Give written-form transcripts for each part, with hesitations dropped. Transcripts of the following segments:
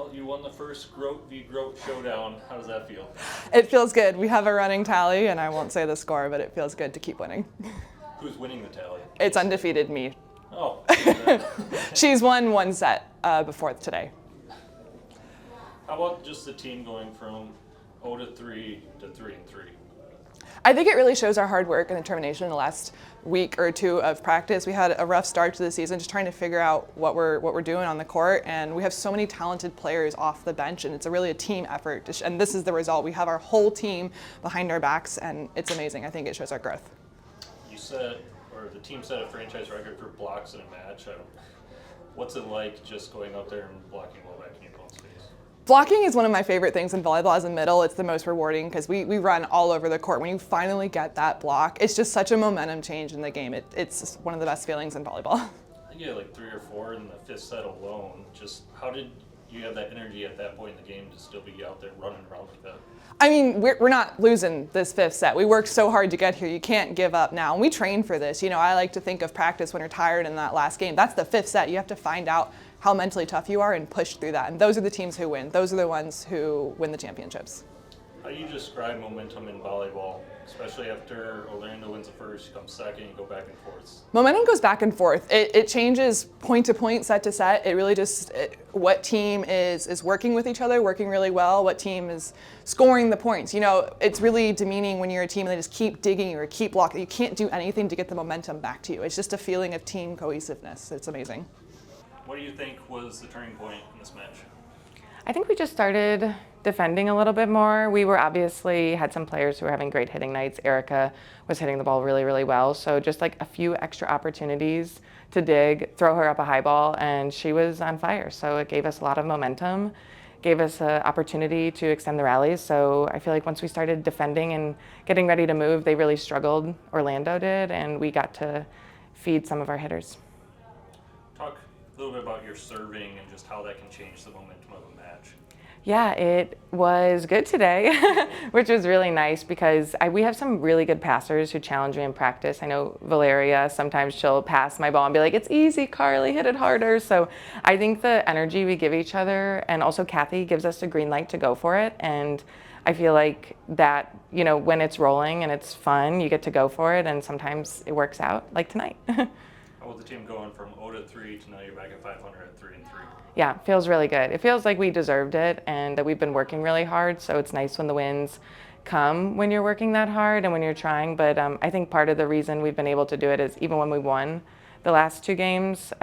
Well, you won the first Groat v. Groat showdown. How does that feel? It feels good. We have a running tally, and I won't say the score, but it feels good to keep winning. Who's winning the tally? It's undefeated me. Oh. She's won one set before today. How about just the team going from 0-3 to 3-3? I think it really shows our hard work and determination in the last week or two of practice. We had a rough start to the season, just trying to figure out what we're doing on the court, and we have so many talented players off the bench, and it's really a team effort. And this is the result. We have our whole team behind our backs, and it's amazing. I think it shows our growth. You said, or the team set a franchise record for blocks in a match. What's it like just going out there and blocking well back in your opponent's face? Blocking is one of my favorite things in volleyball. As a middle, it's the most rewarding because we run all over the court. When you finally get that block, it's just such a momentum change in the game. It's just one of the best feelings in volleyball. I think you had like 3 or 4 in the 5th set alone. Just how did you have that energy at that point in the game to still be out there running around like that? I mean, we're not losing this 5th set. We worked so hard to get here. You can't give up now. And we train for this. You know, I like to think of practice when you're tired in that last game. That's the 5th set. You have to find out how mentally tough you are and push through that. And those are the teams who win. Those are the ones who win the championships. How do you describe momentum in volleyball, especially after Orlando wins the first, you come second, you go back and forth? Momentum goes back and forth. It changes point to point, set to set. It really just, what team is working with each other, working really well, what team is scoring the points. You know, it's really demeaning when you're a team and they just keep digging or keep blocking. You can't do anything to get the momentum back to you. It's just a feeling of team cohesiveness. It's amazing. What do you think was the turning point in this match? I think we just started defending a little bit more. We were obviously had some players who were having great hitting nights. Erica was hitting the ball really, really well. So just like a few extra opportunities to dig, throw her up a high ball, and she was on fire. So it gave us a lot of momentum, gave us an opportunity to extend the rallies. So I feel like once we started defending and getting ready to move, they really struggled, Orlando did, and we got to feed some of our hitters. Talk a little bit about your serving and just how that can change the momentum of a match. Yeah, it was good today, which was really nice because we have some really good passers who challenge me in practice. I know Valeria, sometimes she'll pass my ball and be like, it's easy, Carly, hit it harder. So I think the energy we give each other, and also Kathy gives us a green light to go for it. And I feel like that, you know, when it's rolling and it's fun, you get to go for it, and sometimes it works out, like tonight. How was the team going from 0-3 to now you're back at 500 at 3-3? Yeah, it feels really good. It feels like we deserved it and that we've been working really hard, so it's nice when the wins come when you're working that hard and when you're trying. But I think part of the reason we've been able to do it is even when we won the last 2 games,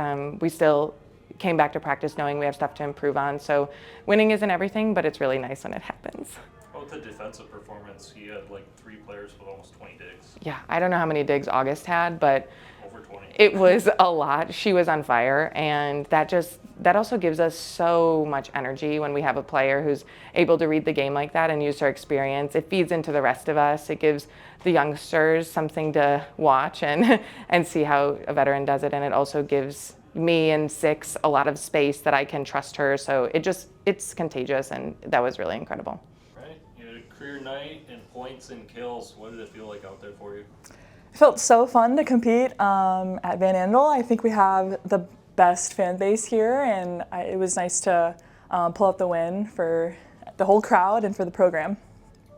we still came back to practice knowing we have stuff to improve on. So winning isn't everything, but it's really nice when it happens. How about the defensive performance? You had like 3 players with almost 20 digs. Yeah, I don't know how many digs August had, but Over 20. it was a lot. She was on fire, and that also gives us so much energy when we have a player who's able to read the game like that and use her experience. It feeds into the rest of us. It gives the youngsters something to watch and and see how a veteran does it, and it also gives me and 6 a lot of space that I can trust her. So it's contagious, and that was really incredible. Right? You had a career night in points and kills. What did it feel like out there for you? It felt so fun to compete at Van Andel. I think we have the best fan base here, and it was nice to pull out the win for the whole crowd and for the program.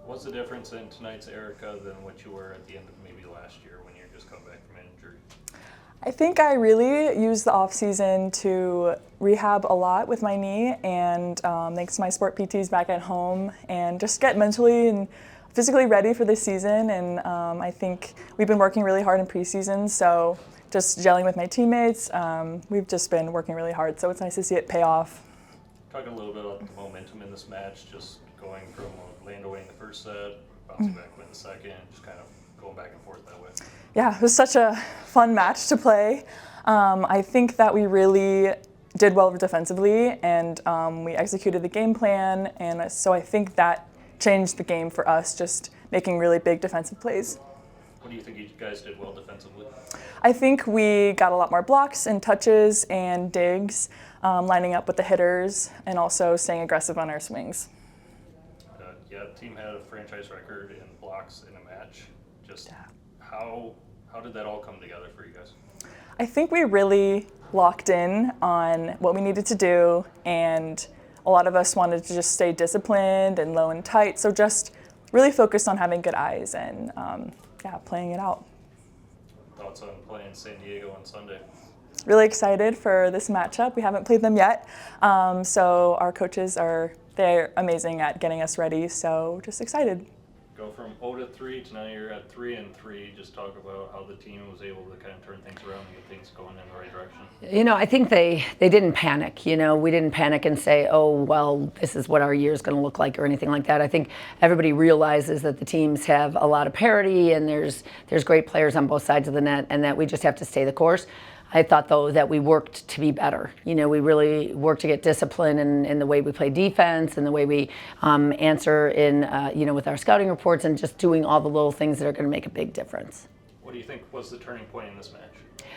What's the difference in tonight's Erica than what you were at the end of maybe last year when you're just coming back from injury? I think I really used the off season to rehab a lot with my knee, and thanks to my sport PTs back at home, and just get mentally and physically ready for this season. And I think we've been working really hard in preseason, so just gelling with my teammates. We've just been working really hard, so it's nice to see it pay off. Talk a little bit about the momentum in this match, just going from Orlando winning the first set, bouncing back, win the second, just kind of going back and forth that way. Yeah, it was such a fun match to play. I think that we really did well defensively, and we executed the game plan, and so I think that changed the game for us, just making really big defensive plays. What do you think you guys did well defensively? I think we got a lot more blocks and touches and digs, lining up with the hitters, and also staying aggressive on our swings. Yeah, the team had a franchise record in blocks in a match. Just how did that all come together for you guys? I think we really locked in on what we needed to do and a lot of us wanted to just stay disciplined and low and tight. So just really focused on having good eyes and yeah, playing it out. Thoughts on playing San Diego on Sunday? Really excited for this matchup. We haven't played them yet. So our coaches they're amazing at getting us ready. So just excited. Go from 0-3 to now you're at 3-3. Just talk about how the team was able to kind of turn things around and get things going in the right direction. You know, I think they didn't panic. You know, we didn't panic and say, oh, well, this is what our year is going to look like or anything like that. I think everybody realizes that the teams have a lot of parity and there's great players on both sides of the net and that we just have to stay the course. I thought, though, that we worked to be better. You know, we really worked to get discipline in the way we play defense and the way we answer you know, with our scouting reports and just doing all the little things that are going to make a big difference. What do you think was the turning point in this match?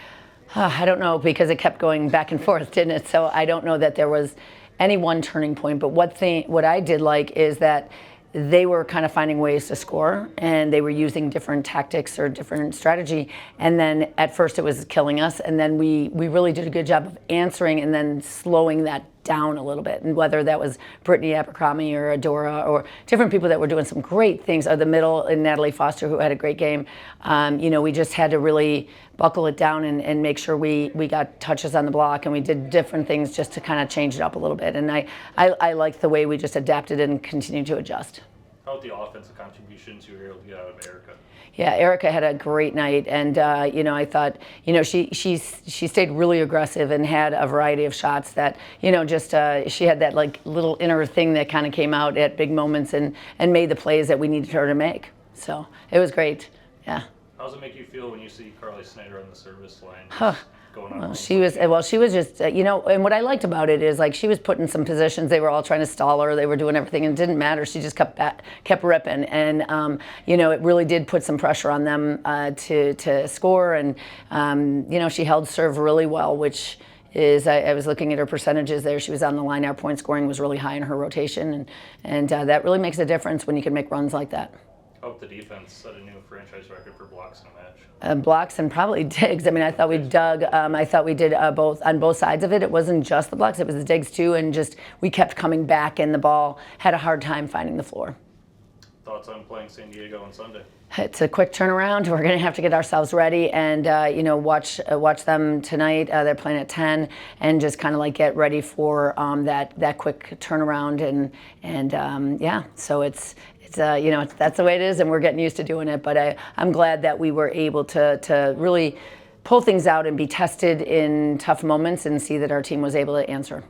I don't know, because it kept going back and forth, didn't it? So I don't know that there was any one turning point. But what I did like is that they were kind of finding ways to score and they were using different tactics or different strategy. And then at first it was killing us. And then we really did a good job of answering and then slowing that down a little bit. And whether that was Brittany Abercrombie or Adora or different people that were doing some great things, or the middle and Natalie Foster, who had a great game. You know, we just had to really buckle it down and make sure we got touches on the block, and we did different things just to kind of change it up a little bit. And I liked the way we just adapted and continued to adjust. How about the offensive contributions you were able to get out of Erica? Yeah, Erica had a great night, and you know, I thought, you know, she stayed really aggressive and had a variety of shots that, you know, just she had that like little inner thing that kind of came out at big moments and made the plays that we needed her to make. So it was great. Yeah. How does it make you feel when you see Carly Snyder on the service line? Going on. She was just, you know, and what I liked about it is like she was put in some positions. They were all trying to stall her. They were doing everything, and it didn't matter. She just kept ripping, and you know, it really did put some pressure on them to score. And you know, she held serve really well, which is I was looking at her percentages there. She was on the line. Our point scoring was really high in her rotation, and that really makes a difference when you can make runs like that. How about the defense set a new franchise record for blocks in a match? Blocks and probably digs. I mean, I thought we dug. I thought we did both on both sides of it. It wasn't just the blocks; it was the digs too. And just we kept coming back, and the ball had a hard time finding the floor. Thoughts on playing San Diego on Sunday? It's a quick turnaround. We're going to have to get ourselves ready and you know, watch them tonight. They're playing at 10, and just kind of like get ready for that quick turnaround and yeah. So it's you know, that's the way it is, and we're getting used to doing it. But I'm glad that we were able to really pull things out and be tested in tough moments and see that our team was able to answer.